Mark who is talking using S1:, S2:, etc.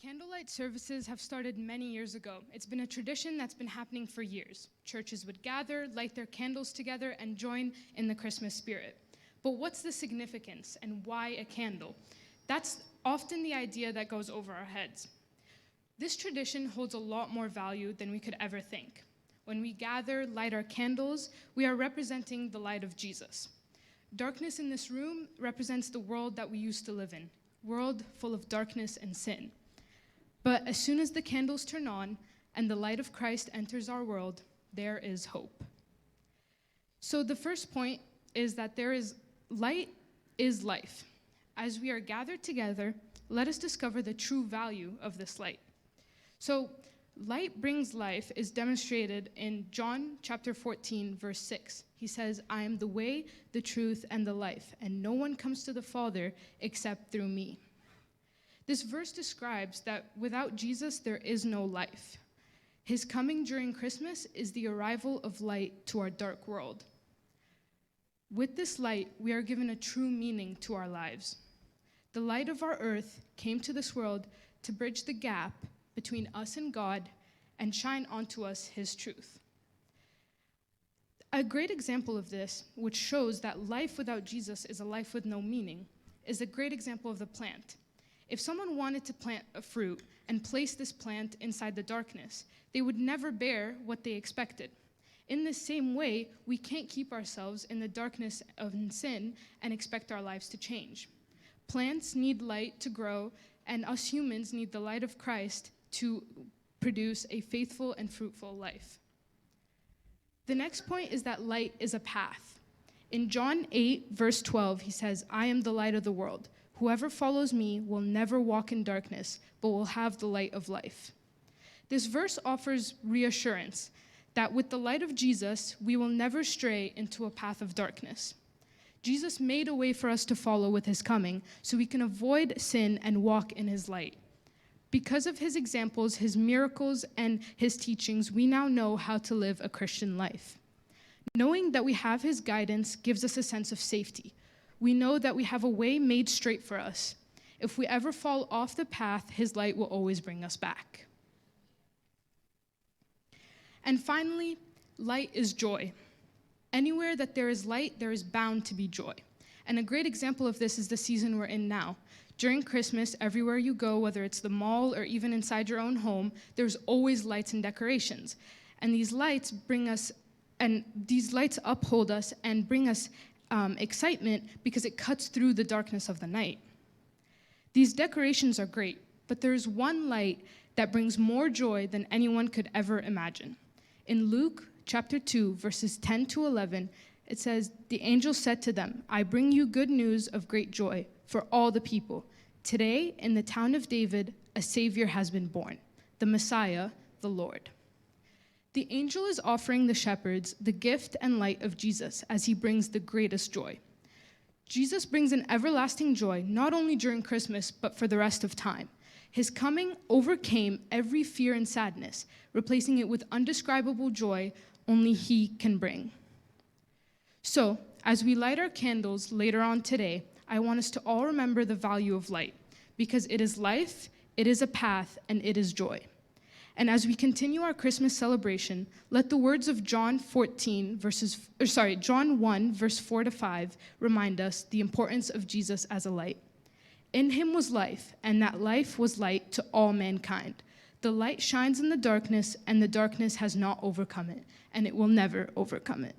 S1: Candlelight services have started many years ago. It's been a tradition that's been happening for years. Churches would gather, light their candles together, and join in the Christmas spirit. But what's the significance and why a candle? That's often the idea that goes over our heads. This tradition holds a lot more value than we could ever think. When we gather, light our candles, we are representing the light of Jesus. Darkness in this room represents the world that we used to live in, world full of darkness and sin. But as soon as the candles turn on and the light of Christ enters our world, there is hope. So the first point is that light is life. As we are gathered together, let us discover the true value of this light. So light brings life is demonstrated in John chapter 14, verse 6. He says, "I am the way, the truth, and the life, and no one comes to the Father except through me." This verse describes that without Jesus, there is no life. His coming during Christmas is the arrival of light to our dark world. With this light, we are given a true meaning to our lives. The light of our earth came to this world to bridge the gap between us and God and shine onto us his truth. A great example of this, which shows that life without Jesus is a life with no meaning, is a great example of the plant. If someone wanted to plant a fruit and place this plant inside the darkness, they would never bear what they expected. In the same way, we can't keep ourselves in the darkness of sin and expect our lives to change. Plants need light to grow, and us humans need the light of Christ to produce a faithful and fruitful life. The next point is that light is a path. In John 8, verse 12, he says, "I am the light of the world. Whoever follows me will never walk in darkness, but will have the light of life." This verse offers reassurance that with the light of Jesus, we will never stray into a path of darkness. Jesus made a way for us to follow with his coming, so we can avoid sin and walk in his light. Because of his examples, his miracles, and his teachings, we now know how to live a Christian life. Knowing that we have his guidance gives us a sense of safety. We know that we have a way made straight for us. If we ever fall off the path, his light will always bring us back. And finally, light is joy. Anywhere that there is light, there is bound to be joy. And a great example of this is the season we're in now. During Christmas, everywhere you go, whether it's the mall or even inside your own home, there's always lights and decorations. And these lights uphold us and bring us excitement because it cuts through the darkness of the night. These decorations are great, but there's one light that brings more joy than anyone could ever imagine. In Luke chapter 2, verses 10 to 11, it says, "The angel said to them, 'I bring you good news of great joy for all the people. Today, in the town of David, a Savior has been born, the Messiah, the Lord.'" The angel is offering the shepherds the gift and light of Jesus as he brings the greatest joy. Jesus brings an everlasting joy, not only during Christmas, but for the rest of time. His coming overcame every fear and sadness, replacing it with undescribable joy only he can bring. So, as we light our candles later on today, I want us to all remember the value of light, because it is life, it is a path, and it is joy. And as we continue our Christmas celebration, let the words of John 1, verse 4 to 5, remind us the importance of Jesus as a light. "In him was life, and that life was light to all mankind. The light shines in the darkness, and the darkness has not overcome it, and it will never overcome it."